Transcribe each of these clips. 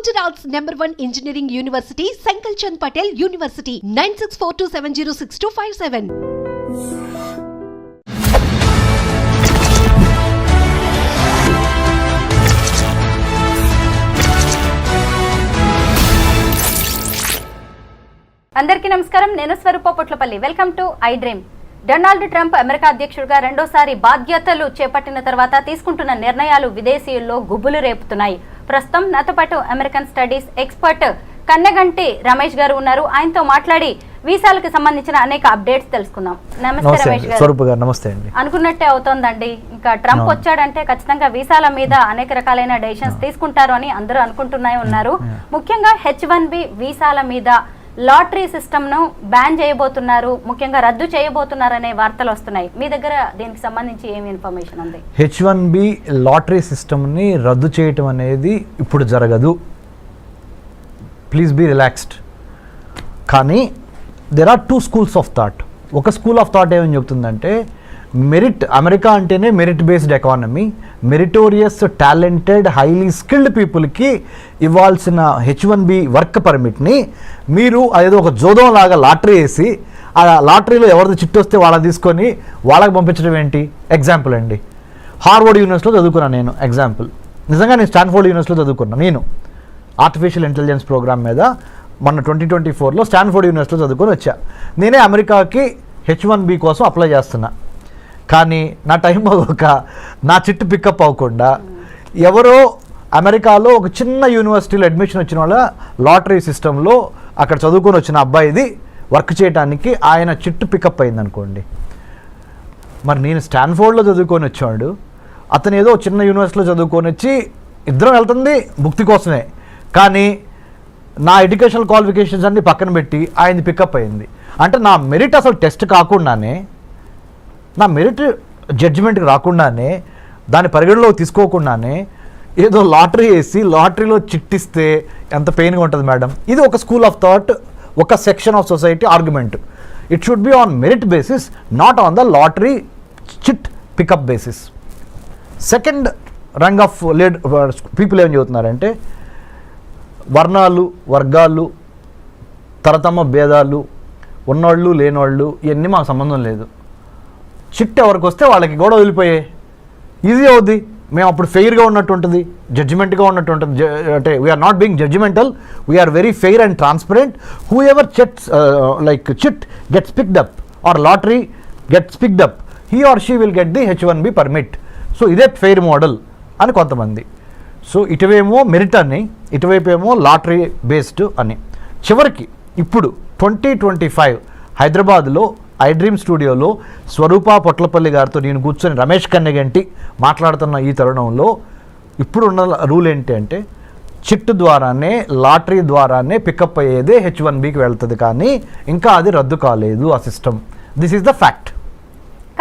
Gujarat's #1 engineering university, Sankalchand Patel University, 9642706257. అందరికీ నమస్కారం. నేను Swaroopa Potlapalli. Welcome to iDream. Donald Trump America అధ్యక్షుడిగా రెండోసారి బాధ్యతలు చేపట్టిన తర్వాత తీసుకుంటున్న నిర్ణయాలు విదేశీయుల్లో గుబులు రేపుతున్నాయి. ప్రస్తుతం నాతో పాటు American studies expert Kanneganti Ramesh గారు ఉన్నారు. ఆయనతో మాట్లాడి వీసాలకు సంబంధించిన అనేక అప్డేట్స్ తెలుసుకుందాం. నమస్తే రమేష్ గారు. నమస్తే అండి. అనుకున్నట్టే అవుతోందండి. ఇంకా ట్రంప్ వచ్చాడంటే ఖచ్చితంగా వీసాల మీద అనేక రకాలైన డెసిషన్స్ తీసుకుంటారు అని అందరూ అనుకుంటూనే ఉన్నారు. ముఖ్యంగా H1B వీసాల మీద లాటరీ సిస్టమ్ ను బ్యాన్ చేయబోతున్నారు, ముఖ్యంగా రద్దు చేయబోతున్నారు అనే వార్తలు వస్తున్నాయి. మీ దగ్గర దీనికి సంబంధించి ఏమి ఇన్ఫర్మేషన్ ఉంది? H1B లాటరీ సిస్టమ్ని రద్దు చేయటం అనేది ఇప్పుడు జరగదు. Please be relaxed. కానీ there are 2 schools of thought. ఒక స్కూల్ ఆఫ్ థాట్ ఏమని చెప్తుందంటే, మెరిట్, అమెరికా అంటేనే merit based economy, meritorious talented highly skilled పీపుల్కి ఇవ్వాల్సిన H1B వర్క్ పర్మిట్ని మీరు అదేదో ఒక జోదం లాగా లాటరీ వేసి ఆ లాటరీలో ఎవరిది చిట్టు వస్తే వాళ్ళని తీసుకొని వాళ్ళకి పంపించడం ఏంటి? ఎగ్జాంపుల్ అండి, హార్వర్డ్ యూనివర్సిటీలో చదువుకున్నాను నేను. ఎగ్జాంపుల్, నిజంగా నేను స్టాన్ఫోర్డ్ యూనివర్సిటీలో చదువుకున్నాను. నేను ఆర్టిఫిషియల్ ఇంటెలిజెన్స్ ప్రోగ్రామ్ మీద మొన్న 2024లో స్టాన్ఫోర్డ్ యూనివర్సిటీలో చదువుకొని వచ్చా. నేనే అమెరికాకి H1B కోసం అప్లై చేస్తున్నా. కానీ నా టైం అవ్వక నా చిట్టు పికప్ అవ్వకుండా ఎవరో అమెరికాలో ఒక చిన్న యూనివర్సిటీలో అడ్మిషన్ వచ్చిన వాళ్ళ లాటరీ సిస్టంలో అక్కడ చదువుకొని వచ్చిన అబ్బాయిది వర్క్ చేయడానికి ఆయన చిట్టు పికప్ అయింది అనుకోండి. మరి నేను స్టాన్ఫోర్డ్లో చదువుకొని వచ్చాడు, అతను ఏదో చిన్న యూనివర్సిటీలో చదువుకొని వచ్చి ఇద్దరం వెళ్తుంది భుక్తి కోసమే. కానీ నా ఎడ్యుకేషనల్ క్వాలిఫికేషన్స్ అన్ని పక్కన పెట్టి ఆయనది పికప్ అయింది. అంటే నా మెరిట్ అసలు టెస్ట్ కాకుండానే, నా మెరిట్ జడ్జిమెంట్కి రాకుండానే, దాని పరిగణలోకి తీసుకోకుండానే ఏదో లాటరీ వేసి లాటరీలో చిట్టిస్తే ఎంత పెయిన్గా ఉంటుంది మేడం. ఇది ఒక స్కూల్ ఆఫ్ థాట్, ఒక section of society argument. It should be on merit basis, not on the lottery chit pick up basis. Second rung of people ఏం చెబుతున్నారంటే, వర్ణాలు, వర్గాలు, తరతమ భేదాలు, ఉన్నోళ్ళు లేనోళ్ళు, ఇవన్నీ మాకు సంబంధం లేదు. చిట్ ఎవరికి వస్తే వాళ్ళకి కూడా వదిలిపోయాయి, ఈజీ అవుద్ది. మేము అప్పుడు ఫెయిర్గా ఉన్నట్టు ఉంటుంది, జడ్జిమెంట్గా ఉన్నట్టు ఉంటుంది. అంటే we are not being judgemental, we are very fair and transparent. Whoever chits chit gets picked up or lottery gets picked up, he or she will get the H1B permit. So ఇదే fair model అని కొంతమంది. So ఇటువేమో merit అని, ఇటువైపు ఏమో lottery based అని. చివరికి ఇప్పుడు 2025 హైదరాబాద్లో ఐ డ్రీమ్ స్టూడియోలో స్వరూప పొట్లపల్లి గారితో నేను కూర్చొని రమేష్ కన్నెగంటి మాట్లాడుతున్న ఈ తరుణంలో ఇప్పుడున్న రూల్ ఏంటి అంటే, చిట్టు ద్వారానే, లాటరీ ద్వారానే పికప్ అయ్యేదే H1Bకి వెళ్తుంది. కానీ ఇంకా అది రద్దు కాలేదు ఆ system. This is the fact.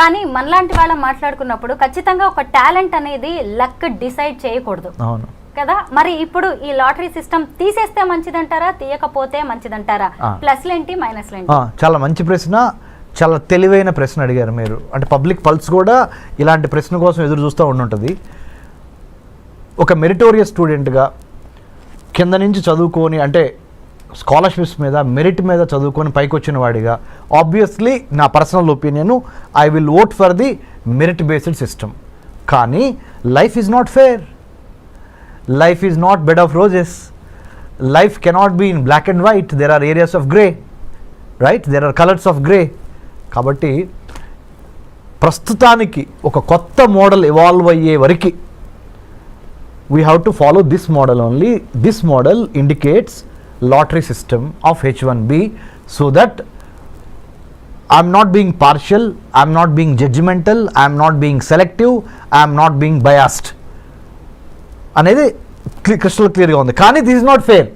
కానీ మనలాంటి వాళ్ళం మాట్లాడుకున్నప్పుడు ఖచ్చితంగా ఒక టాలెంట్ అనేది లక్ డిసైడ్ చేయకూడదు. అవును కదా. మరి ఇప్పుడు ఈ లాటరీ సిస్టమ్ తీసేస్తే మంచిదంటారా, తీయకపోతే మంచిదంటారా? ప్లస్లు ఏంటి, మైనస్లు ఏంటి? చాలా మంచి ప్రశ్న, చాలా తెలివైన ప్రశ్న అడిగారు మీరు. అంటే పబ్లిక్ పల్స్ కూడా ఇలాంటి ప్రశ్న కోసం ఎదురు చూస్తూ ఉండుంటుంది. ఒక మెరిటోరియస్ స్టూడెంట్గా కింద నుంచి చదువుకొని, అంటే స్కాలర్షిప్స్ మీద, మెరిట్ మీద చదువుకొని పైకి వచ్చిన వాడిగా, ఆబ్వియస్లీ నా personal opinion, I will vote for the merit based system. కానీ life is not fair. Life is not bed of roses. Life cannot be in black and white. There are areas of grey, right? There are colors of grey. కాబట్టి ప్రస్తుతానికి ఒక కొత్త model evolve అయ్యే వరకు we have to follow this model only. This model indicates lottery system of H1B, so that I'm not being partial, I'm not being judgmental, I'm not being selective, I'm not being biased అనేది crystal క్లియర్గా ఉంది. కానీ this is not fair.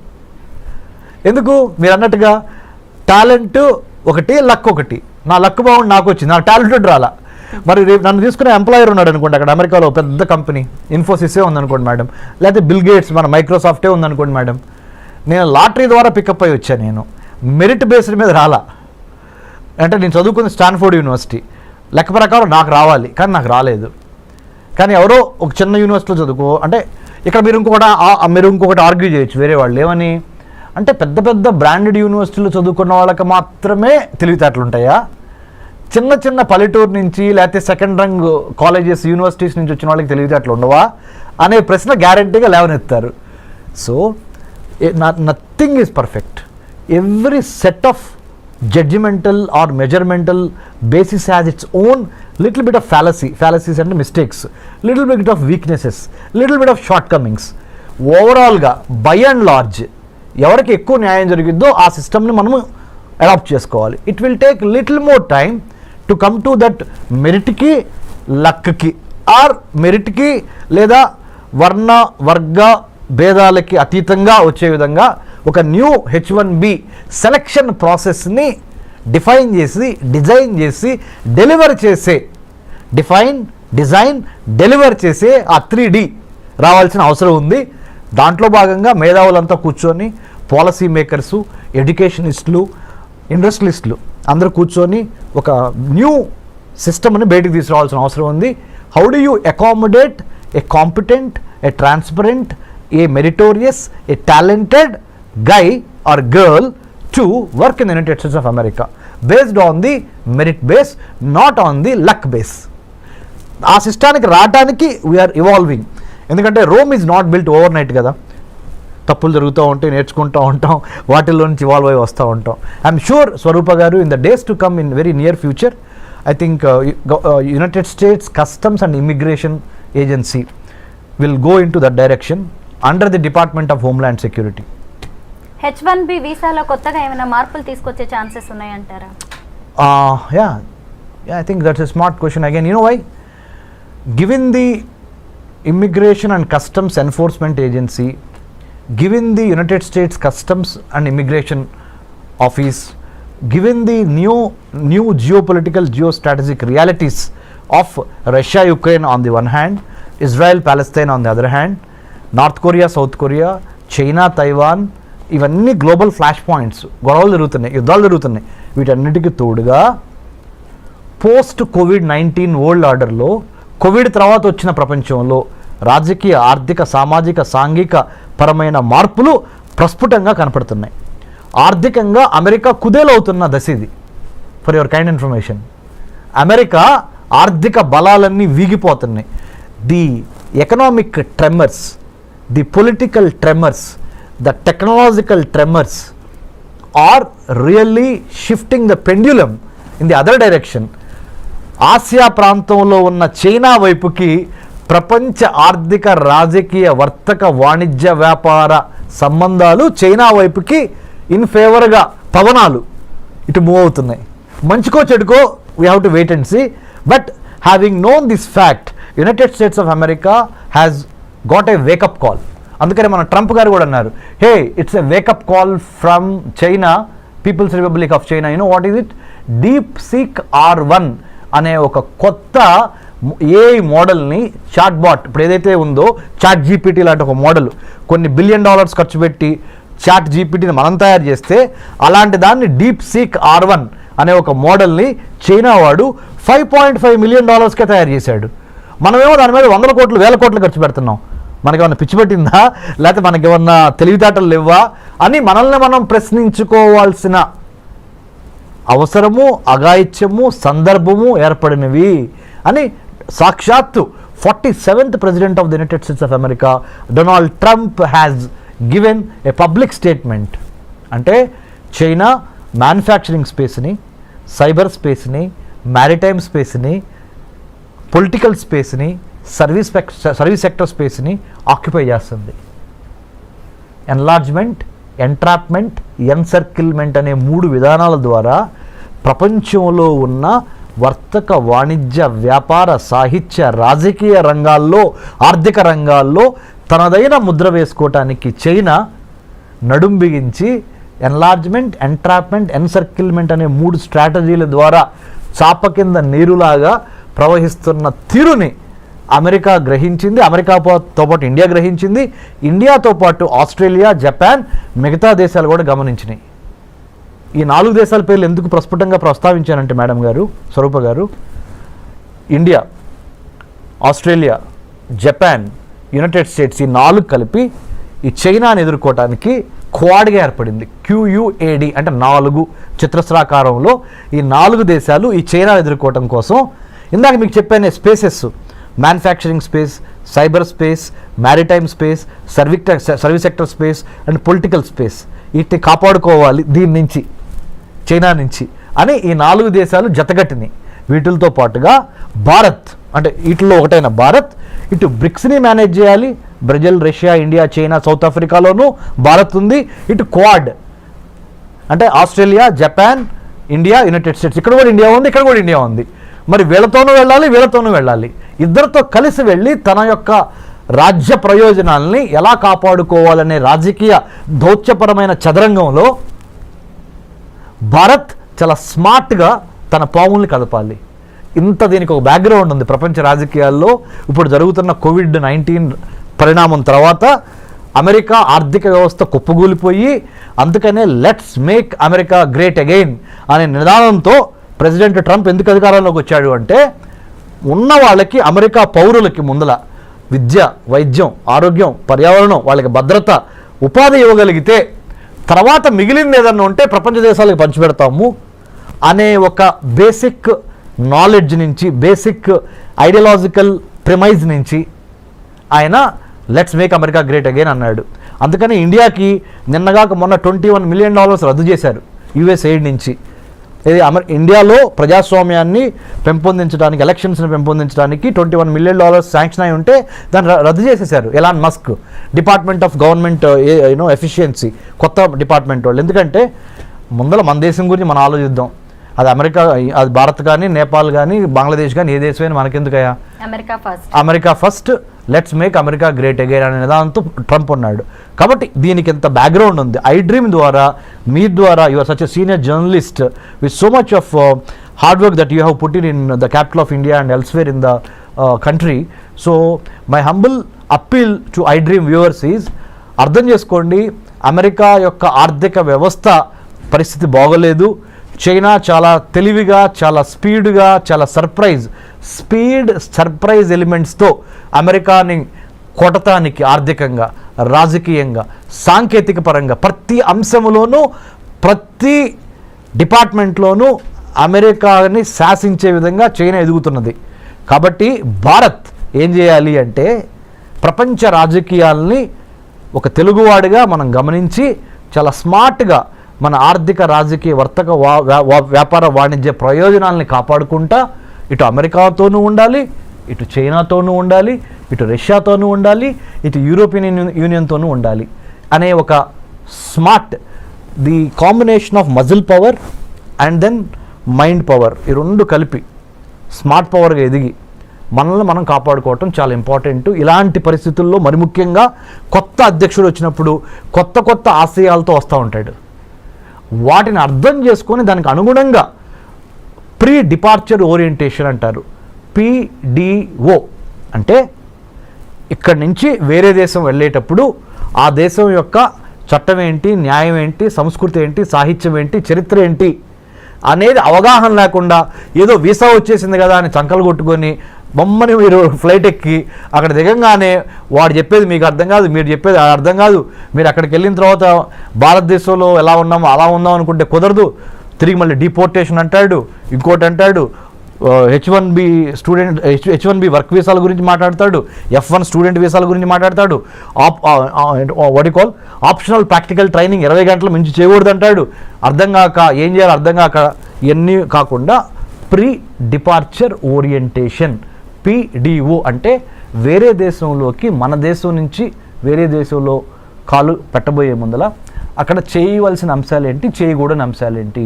ఎందుకు? మీరు అన్నట్టుగా talent ఒకటి, luck ఒకటి. నా లక్ బాగుండి నాకు వచ్చింది, నాకు టాలెంటెడ్ రాలా. మరి రేపు నన్ను తీసుకునే ఎంప్లాయర్ ఉన్నాడు అనుకోండి, అక్కడ అమెరికాలో పెద్ద కంపెనీ ఇన్ఫోసిసే ఉందనుకోండి మేడం, లేకపోతే బిల్ గేట్స్ మన మైక్రోసాఫ్టే ఉందనుకోండి మేడం. నేను లాటరీ ద్వారా పికప్ అయ్యి వచ్చాను, నేను మెరిట్ బేస్డ్ మీద రాలా. అంటే నేను చదువుకున్న స్టాన్ఫోర్డ్ యూనివర్సిటీ, లెక్క ప్రకారం నాకు రావాలి, కానీ నాకు రాలేదు. కానీ ఎవరో ఒక చిన్న యూనివర్సిటీలో చదువుకో అంటే ఇక్కడ మీరు ఇంకొకటి ఆర్గ్యూ చేయొచ్చు వేరే వాళ్ళు ఏమని అంటే పెద్ద పెద్ద బ్రాండెడ్ యూనివర్సిటీలో చదువుకున్న వాళ్ళకి మాత్రమే తెలివితేటలు ఉంటాయా, చిన్న చిన్న పల్లెటూరు నుంచి లేకపోతే సెకండ్ రంగ్ కాలేజెస్ యూనివర్సిటీస్ నుంచి వచ్చిన వాళ్ళకి తెలివితేటలు ఉండవా అనే ప్రశ్న గ్యారంటీగా లేవనెత్తారు. So nothing is perfect. Every set of judgmental or measuremental basis has its own little bit of fallacies and mistakes, little bit of weaknesses, little bit of shortcomings. ఓవరాల్గా బై అండ్ లార్జ్ ఎవరికి ఎక్కువ న్యాయం జరిగిద్దో ఆ సిస్టమ్ని మనము adopt చేసుకోవాలి. It will take little more time to come to that మెరిట్కి లక్కి ఆర్ మెరిట్కి లేదా వర్గ భేదాలకి అతీతంగా వచ్చే విధంగా ఒక న్యూ H1B సెలక్షన్ ప్రాసెస్ని డిఫైన్ చేసి డిజైన్ చేసి డెలివర్ చేసే డెలివర్ చేసే ఆ 3D రావాల్సిన అవసరం ఉంది. దాంట్లో భాగంగా మేధావులంతా కూర్చొని పాలసీ మేకర్సు, ఎడ్యుకేషనిస్టులు, ఇండస్ట్రియలిస్టులు అందరూ కూర్చొని ఒక న్యూ సిస్టమ్ని బయటికి తీసుకురావాల్సిన అవసరం ఉంది. How do you accommodate A competent, A transparent, A meritorious, A talented guy or girl to work in the United States of America based on the merit base, not on the luck base. ఆ సిస్టానికి రావడానికి we are evolving. ఎందుకంటే Rome is not built over night కదా, తప్పులు జరుగుతూ ఉంటాయి, నేర్చుకుంటూ ఉంటాం, వాటిల్లో నుంచి ఇవాల్వ్ అయి వస్తూ ఉంటాం. ఐఎమ్ షూర్ స్వరూప గారు in the days to come in very near future I think United states customs and immigration agency will go in to that direction under the department of homeland security. H1B వీసాలో కొత్తగా ఏమైనా మార్పులు తీసుకొచ్చే chances ఉన్నాయంటారా? Yeah, I think that's a smart question again. You know why? Given the Immigration and Customs Enforcement Agency, given the United States Customs and Immigration Office, given the new geopolitical geostrategic realities of Russia Ukraine on the one hand, Israel Palestine on the other hand, North Korea South Korea, China Taiwan, ఇవన్నీ global flash points, గొడవలు జరుగుతున్నాయి, యుద్ధాలు జరుగుతున్నాయి. వీటన్నిటికీ తోడుగా post COVID-19 world ఆర్డర్లో Covid తర్వాత వచ్చిన ప్రపంచంలో రాజకీయ, ఆర్థిక, సామాజిక, సాంఘిక పరమైన మార్పులు ప్రస్ఫుటంగా కనపడుతున్నాయి. ఆర్థికంగా అమెరికా కుదేలవుతున్న దశ ఇది. For your kind information, America ఆర్థిక బలాలన్నీ వీగిపోతున్నాయి. The economic tremors, the political tremors, the technological tremors are really shifting the pendulum in the other direction. Asia ప్రాంతంలో ఉన్న చైనా వైపుకి ప్రపంచ ఆర్థిక, రాజకీయ, వర్తక, వాణిజ్య, వ్యాపార సంబంధాలు చైనా వైపుకి ఇన్ ఫేవర్గా పవనాలు ఇటు మూవ్ అవుతున్నాయి. మంచికో చెడుకో we have to wait and see. But having known this fact, United States of America has got a wake up call. అందుకనే మన ట్రంప్ గారు కూడా అన్నారు, hey it's a wake up call from China, People's Republic of China. You know what is it? DeepSeek R1 అనే ఒక కొత్త AI మోడల్ని, chat bot ఇప్పుడు ఏదైతే ఉందో చాట్ GPT లాంటి ఒక మోడల్, కొన్ని $1 బిలియన్ ఖర్చు పెట్టి చాట్ GPTని మనం తయారు చేస్తే అలాంటి దాన్ని DeepSeek R1 అనే ఒక మోడల్ని చైనా వాడు $5.5 మిలియన్ తయారు చేశాడు. మనమేమో దాని మీద 100 కోట్లు 1000 కోట్లు ఖర్చు పెడుతున్నాం. మనకేమన్నా పిచ్చి పట్టిందా, లేకపోతే మనకేమన్నా తెలివితేటలు లేవా అని మనల్ని మనం ప్రశ్నించుకోవాల్సిన అవసరము, అఘాయిత్యము, సందర్భము ఏర్పడినవి అని సాక్షాత్తు 47th president of the United States of America Donald Trump has given a public statement. అంటే చైనా మ్యానుఫ్యాక్చరింగ్ స్పేస్ని, సైబర్ స్పేస్ని, మ్యారిటైమ్ స్పేస్ని, పొలిటికల్ స్పేస్ని, సర్వీస్ సెక్టర్ స్పేస్ని ఆక్యుపై చేస్తుంది. ఎన్లార్జ్మెంట్, ఎంట్రాప్మెంట్, ఎన్సర్కిల్మెంట్ అనే 3 విధానాల ద్వారా ప్రపంచంలో ఉన్న వర్తక, వాణిజ్య, వ్యాపార, సాహిత్య, రాజకీయ రంగాల్లో, ఆర్థిక రంగాల్లో తనదైన ముద్ర వేసుకోవటానికి చైనా నడుం బిగించి ఎన్లార్జ్మెంట్, ఎంట్రాప్మెంట్, ఎన్సర్కిల్మెంట్ అనే 3 స్ట్రాటజీల ద్వారా చాప కింద నీరులాగా ప్రవహిస్తున్న తీరుని అమెరికా గ్రహించింది. అమెరికాతో పాటు ఇండియా గ్రహించింది. ఇండియాతో పాటు ఆస్ట్రేలియా, జపాన్, మిగతా దేశాలు కూడా గమనించినాయి. ఈ 4 దేశాల పేర్లు ఎందుకు ప్రస్ఫుటంగా ప్రస్తావించానంటే మేడం గారు, స్వరూప గారు, India, Australia, Japan, United states ఈ 4 కలిపి ఈ చైనాని ఎదుర్కోవటానికి క్వాడ్గా ఏర్పడింది. QUAD అంటే 4 చతురస్రాకారంలో ఈ 4 దేశాలు ఈ చైనా ఎదుర్కోవటం కోసం ఇందాక మీకు చెప్పాను spaces, manufacturing space, cyber space, maritime space, service sector space and political space, వీటిని కాపాడుకోవాలి దీని నుంచి, చైనా నుంచి అని ఈ 4 దేశాలు జతగట్టినాయి. వీటితో పాటుగా భారత్ అంటే వీటిలో ఒకటైన భారత్ ఇటు బ్రిక్స్ని మేనేజ్ చేయాలి. Brazil, Russia, India, China, South ఆఫ్రికాలోనూ భారత్ ఉంది. ఇటు క్వాడ్ అంటే Australia, Japan, India, United States, ఇక్కడ కూడా ఇండియా ఉంది, ఇక్కడ కూడా ఇండియా ఉంది. మరి వీళ్ళతోనూ వెళ్ళాలి, వీళ్ళతోనూ వెళ్ళాలి. ఇద్దరితో కలిసి వెళ్ళి తన యొక్క రాజ్య ప్రయోజనాల్ని ఎలా కాపాడుకోవాలనే రాజకీయ దౌత్యపరమైన చదరంగంలో భారత్ చాలా స్మార్ట్గా తన పావుల్ని కదపాలి. దీనికి ఒక బ్యాక్గ్రౌండ్ ఉంది. ప్రపంచ రాజకీయాల్లో ఇప్పుడు జరుగుతున్న COVID-19 పరిణామం తర్వాత అమెరికా ఆర్థిక వ్యవస్థ కుప్పగూలిపోయి, అందుకనే let's make America great again అనే నినాదంతో ప్రెసిడెంట్ ట్రంప్ ఎందుకు అధికారంలోకి వచ్చాడు అంటే, ఉన్న వాళ్ళకి అమెరికా పౌరులకి ముందల విద్య, వైద్యం, ఆరోగ్యం, పర్యావరణం, వాళ్ళకి భద్రత, ఉపాధి ఇవ్వగలిగితే తర్వాత మిగిలింది ఏదన్నా ఉంటే ప్రపంచ దేశాలకు పంచిపెడతాము అనే ఒక బేసిక్ నాలెడ్జ్ నుంచి, బేసిక్ ఐడియాలజికల్ ప్రిమైజ్ నుంచి ఆయన let's make America great again అన్నాడు. అందుకని ఇండియాకి నిన్నగాక మొన్న $21 మిలియన్ రద్దు చేశారు యుఎస్ ఎయిడ్ నుంచి. ఇది ఇండియాలో ప్రజాస్వామ్యాన్ని పెంపొందించడానికి, ఎలక్షన్స్ని పెంపొందించడానికి $21 మిలియన్ శాంక్షన్ అయి ఉంటే దాన్ని రద్దు చేసేశారు Elon Musk, department of government efficiency, కొత్త డిపార్ట్మెంట్ వాళ్ళు. ఎందుకంటే ముందర మన దేశం గురించి మనం ఆలోచిద్దాం. అది అమెరికా, అది భారత్ కానీ, నేపాల్ కానీ, బంగ్లాదేశ్ కానీ, ఏ దేశమైనా మనకెందుకయ్యా, America first, let's make America great again అనే నిదానంతో ట్రంప్ ఉన్నాడు. కాబట్టి దీనికి ఎంత బ్యాక్గ్రౌండ్ ఉంది. ఐ డ్రీమ్ ద్వారా, మీ ద్వారా, you are such a senior journalist with so much of hard work that you have put in the capital of India and elsewhere in the country. So my humble appeal to iDream viewers is, అర్థం చేసుకోండి, America యొక్క ఆర్థిక వ్యవస్థ పరిస్థితి బాగోలేదు. China చాలా తెలివిగా, చాలా స్పీడ్గా, చాలా సర్ప్రైజ్ ఎలిమెంట్స్తో అమెరికాని కొట్టటానికి ఆర్థికంగా, రాజకీయంగా, సాంకేతిక పరంగా ప్రతి అంశంలోనూ, ప్రతి డిపార్ట్మెంట్లోనూ అమెరికాని శాసించే విధంగా చైనా ఎదుగుతున్నది. కాబట్టి భారత్ ఏం చేయాలి అంటే, ప్రపంచ రాజకీయాల్ని ఒక తెలుగువాడిగా మనం గమనించి చాలా స్మార్ట్గా మన ఆర్థిక, రాజకీయ, వర్తక, వ్యాపార, వాణిజ్య ప్రయోజనాలని కాపాడుకుంటా ఇటు అమెరికాతోనూ ఉండాలి, ఇటు చైనాతోనూ ఉండాలి, ఇటు రష్యాతోనూ ఉండాలి, ఇటు యూరోపియన్ యూనియన్తోనూ ఉండాలి అనే ఒక smart, the combination of muscle power and then mind power, ఈ రెండు కలిపి స్మార్ట్ పవర్గా ఎదిగి మనల్ని మనం కాపాడుకోవటం చాలా ఇంపార్టెంట్. ఇలాంటి పరిస్థితుల్లో మరి ముఖ్యంగా కొత్త అధ్యక్షుడు వచ్చినప్పుడు కొత్త ఆశయాలతో వస్తూ ఉంటాడు. వాటిని అర్థం చేసుకొని దానికి అనుగుణంగా ప్రీ డిపార్చర్ ఓరియంటేషన్ అంటారు, PDO అంటే ఇక్కడి నుంచి వేరే దేశం వెళ్ళేటప్పుడు ఆ దేశం యొక్క చట్టం ఏంటి, న్యాయం ఏంటి, సంస్కృతి ఏంటి, సాహిత్యం ఏంటి, చరిత్ర ఏంటి అనేది అవగాహన లేకుండా ఏదో వీసా వచ్చేసింది కదా అని చంకలు కొట్టుకొని బొమ్మని మీరు ఫ్లైట్ ఎక్కి అక్కడ దిగంగానే వాడు చెప్పేది మీకు అర్థం కాదు, మీరు చెప్పేది అర్థం కాదు, మీరు అక్కడికి వెళ్ళిన తర్వాత భారతదేశంలో ఎలా ఉన్నామో అలా ఉందాం అనుకుంటే కుదరదు, తిరిగి మళ్ళీ డిపోర్టేషన్ అంటాడు, ఇంకోటి అంటాడు, H1B వర్క్ వీసాల గురించి మాట్లాడతాడు, F1 స్టూడెంట్ వీసాల గురించి మాట్లాడతాడు, ఆప్షనల్ ప్రాక్టికల్ ట్రైనింగ్ 20 గంటల మించి చేయకూడదు అంటాడు. అర్థం కాక ఏం చేయాలి అర్థం కాక ఇవన్నీ కాకుండా ప్రీ డిపార్చర్ ఓరియంటేషన్, PDO అంటే వేరే దేశంలోకి మన దేశం నుంచి వేరే దేశంలో కాలు పెట్టబోయే ముందల అక్కడ చేయవలసిన అంశాలు ఏంటి, చేయకూడని అంశాలు ఏంటి,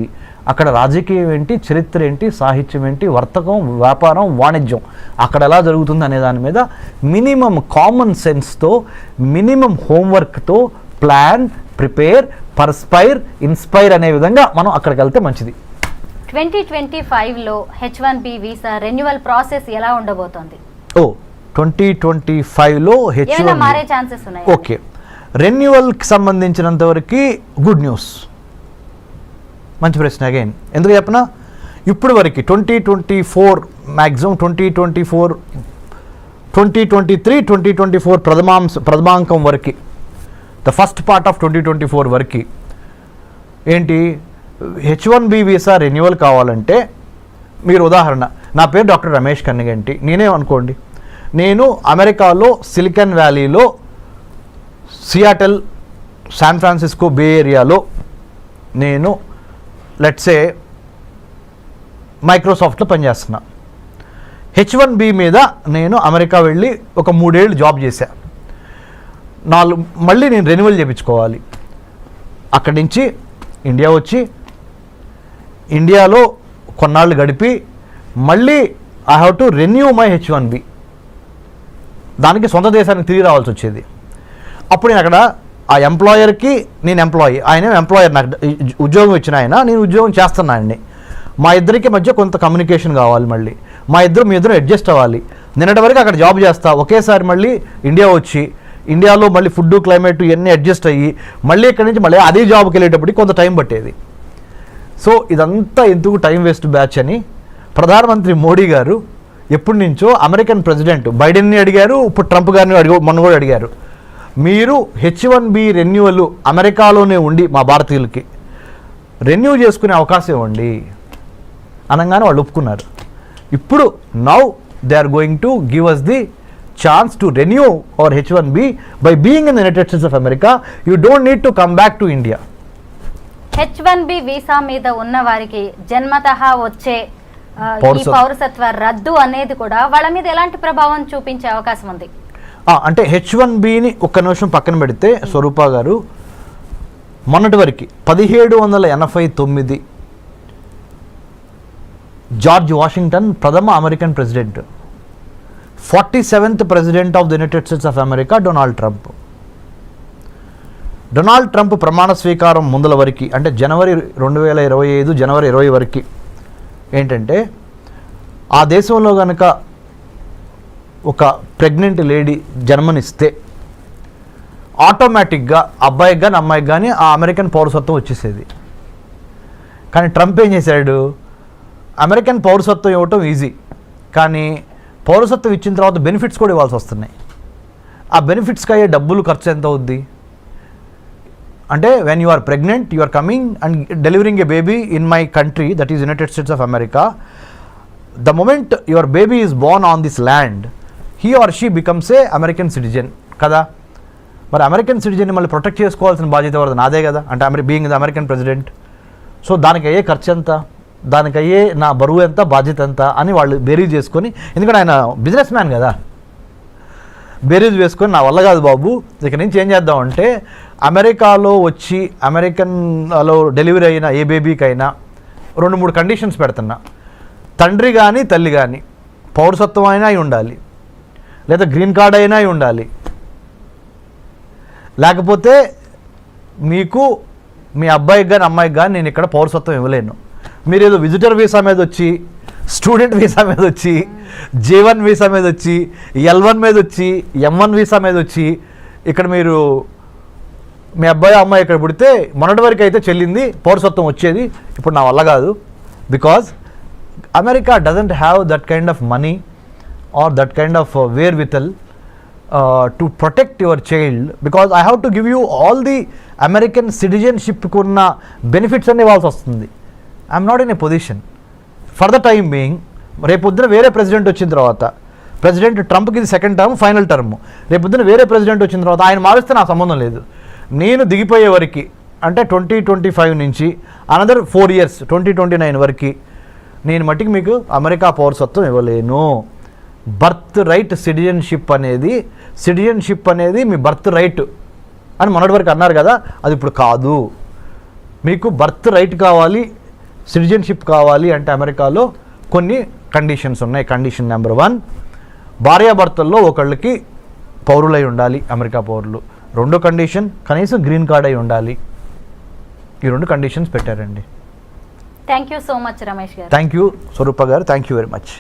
అక్కడ రాజకీయం ఏంటి, చరిత్ర ఏంటి, సాహిత్యం ఏంటి, వర్తకం, వ్యాపారం, వాణిజ్యం అక్కడ ఎలా జరుగుతుంది అనే దాని మీద మినిమం కామన్ సెన్స్తో, మినిమం హోంవర్క్తో ప్లాన్, ప్రిపేర్, పర్స్పైర్, ఇన్స్పైర్ అనే విధంగా మనం అక్కడికి వెళ్తే మంచిది. 2025లో H1B వీసా రెన్యువల్ ప్రాసెస్ ఎలా ఉండబోతోంది? 2025లో ఏమైనా మారే ఛాన్సెస్ ఉన్నాయా? ఓకే, రెన్యువల్కి సంబంధించినంత వరకు గుడ్ న్యూస్. మంచి ప్రశ్న అగైన్. ఎందుకు చెప్పనా, ఇప్పుడు వరకు 2024 మ్యాక్సిమం 2024 2023-2024 ప్రథమాంకం వరకు, ద ఫస్ట్ పార్ట్ ఆఫ్ 2024 వరకు ఏంటి, H1B వీసా రెన్యువల్ కావాలంటే మీరు ఉదాహరణ, నా పేరు డాక్టర్ రమేష్ కన్నిగంటి, నేనేమనుకోండి, నేను అమెరికాలో సిలికాన్ వ్యాలీలో సియాటల్, శాన్ ఫ్రాన్సిస్కో, బే ఏరియాలో నేను లెట్సే మైక్రోసాఫ్ట్లో పనిచేస్తున్నా. H1B మీద నేను అమెరికా వెళ్ళి ఒక 3 ఏళ్ళు జాబ్ చేశా. మళ్ళీ నేను రెన్యువల్ చేయించుకోవాలి. అక్కడి నుంచి ఇండియా వచ్చి ఇండియాలో కొన్నాళ్ళు గడిపి మళ్ళీ I have to renew my H1B. దానికి సొంత దేశానికి తిరిగి రావాల్సి వచ్చేది. అప్పుడు నేను అక్కడ ఆ ఎంప్లాయర్కి నేను ఎంప్లాయీ, ఆయన ఎంప్లాయర్, నాకు ఉద్యోగం ఇచ్చిన ఆయన, నేను ఉద్యోగం చేస్తున్నా ఆయన్ని. మా ఇద్దరికి మధ్య కొంత కమ్యూనికేషన్ కావాలి, మళ్ళీ మీ ఇద్దరు అడ్జస్ట్ అవ్వాలి. నిన్నటి వరకు అక్కడ జాబ్ చేస్తా, ఒకేసారి మళ్ళీ ఇండియా వచ్చి ఇండియాలో మళ్ళీ ఫుడ్, క్లైమేట్ ఇవన్నీ అడ్జస్ట్ అయ్యి మళ్ళీ ఇక్కడి నుంచి మళ్ళీ అదే జాబ్కి వెళ్ళేటప్పటికి కొంత టైం పట్టేది. సో ఇదంతా ఎందుకు టైం వేస్ట్ బ్యాచ్ అని ప్రధానమంత్రి మోడీ గారు ఎప్పటి నుంచో అమెరికన్ ప్రెసిడెంట్ బైడెన్ని అడిగారు, ఇప్పుడు ట్రంప్ గారిని మొన్న కూడా అడిగారు, మీరు H1B రెన్యువల్ అమెరికాలోనే ఉండి మా భారతీయులకి రెన్యూ చేసుకునే అవకాశం ఇవ్వండి అనగానే వాళ్ళు ఒప్పుకున్నారు. ఇప్పుడు now they are going to give us the chance to renew our H1B by being in the United States of America. You don't need to come back to India. H1B visa మీద ఉన్న వారికి జన్మతః వచ్చే ఈ పౌరసత్వ రద్దు అనేది కూడా వాళ్ళ మీద ఎలాంటి ప్రభావం చూపించే అవకాశం ఉంది? అంటే H1Bని ఒక్క నిమిషం పక్కన పెడితే స్వరూప గారు, మొన్నటి వరకు 1789 జార్జ్ వాషింగ్టన్ ప్రథమ American president, 47th president of the United States of America Donald Trump ప్రమాణ స్వీకారం ముందల వరకు, అంటే జనవరి 2025 జనవరి 20 వరకు ఏంటంటే, ఆ దేశంలో కనుక ఒక ప్రెగ్నెంట్ లేడీ జన్మనిస్తే ఆటోమేటిక్గా అబ్బాయికి కానీ అమ్మాయికి కానీ ఆ అమెరికన్ పౌరసత్వం వచ్చేసేది. కానీ ట్రంప్ ఏం చేశాడు, అమెరికన్ పౌరసత్వం ఇవ్వటం ఈజీ, కానీ పౌరసత్వం ఇచ్చిన తర్వాత బెనిఫిట్స్ కూడా ఇవ్వాల్సి వస్తున్నాయి. ఆ బెనిఫిట్స్కి అయ్యే డబ్బులు ఖర్చు ఎంత అవుద్ది అంటే, when you are pregnant, you are coming and delivering a baby in my country, that is United States of America, the moment your baby is born on this land, he or she becomes a American citizen కదా. మరి American సిటిజన్ని మళ్ళీ protect చేసుకోవాల్సిన బాధ్యత ఎవరిది? నాదే కదా, అంటే being the American president. So దానికి అయ్యే ఖర్చు ఎంత, దానికి అయ్యే నా బరువు ఎంత, బాధ్యత ఎంత అని వాళ్ళు బేరీజ్ చేసుకొని, ఎందుకంటే ఆయన బిజినెస్ మ్యాన్ కదా, బేరీజ్ వేసుకొని నా వల్ల కాదు బాబు, ఇక్కడ నుంచి ఏం చేద్దామంటే అమెరికాలో వచ్చి అమెరికన్లో డెలివరీ అయిన ఏ బేబీకైనా 2-3 కండిషన్స్ పెడుతున్నా. తండ్రి కానీ తల్లి కానీ పౌరసత్వం అయినా అయి ఉండాలి, లేదా గ్రీన్ కార్డ్ అయినా అయి ఉండాలి, లేకపోతే మీకు మీ అబ్బాయికి కానీ అమ్మాయికి కానీ నేను ఇక్కడ పౌరసత్వం ఇవ్వలేను. మీరు ఏదో విజిటర్ వీసా మీద వచ్చి, స్టూడెంట్ వీసా మీద వచ్చి, J1 వీసా మీద వచ్చి, L1 మీద వచ్చి, M1 వీసా మీద వచ్చి ఇక్కడ మీరు మీ అబ్బాయి అమ్మాయి ఇక్కడ పుడితే మొన్నటి వరకు అయితే చెల్లింది పౌరసత్వం వచ్చేది, ఇప్పుడు నా వల్ల కాదు. Because America doesn't have that kind of money or that kind of wherewithal to protect your child, because I have to give you all the American సిటిజన్షిప్కి ఉన్న బెనిఫిట్స్ అన్నీ ఇవ్వాల్సి వస్తుంది. I'm not in a position for the time being. రేపొద్దున వేరే president వచ్చిన తర్వాత, president ట్రంప్కి ఇది సెకండ్ టర్మ్, ఫైనల్ టర్మ్, రేపొద్దున వేరే ప్రెసిడెంట్ వచ్చిన తర్వాత ఆయన మారిస్తే నాకు సంబంధం లేదు. నేను దిగిపోయే వరకు, అంటే 2025 నుంచి అనదర్ 4 years 2029 వరకు నేను మట్టికి మీకు అమెరికా పౌరసత్వం ఇవ్వలేను. బర్త్ రైట్ సిటిజన్షిప్ అనేది మీ బర్త్ రైట్ అని మొన్నటి వరకు అన్నారు కదా, అది ఇప్పుడు కాదు. మీకు బర్త్ రైట్ కావాలి, సిటిజన్షిప్ కావాలి అంటే అమెరికాలో కొన్ని కండిషన్స్ ఉన్నాయి. కండిషన్ నెంబర్ 1, భార్యాభర్తల్లో ఒకళ్ళకి పౌరులై ఉండాలి, అమెరికా పౌరులు. రెండో కండిషన్, కనీసం గ్రీన్ కార్డ్ అయి ఉండాలి. ఈ 2 కండిషన్స్ పెట్టారండి. Thank you so much Ramesh గారు. థ్యాంక్ యూ స్వరూప గారు, థ్యాంక్ యూ వెరీ మచ్.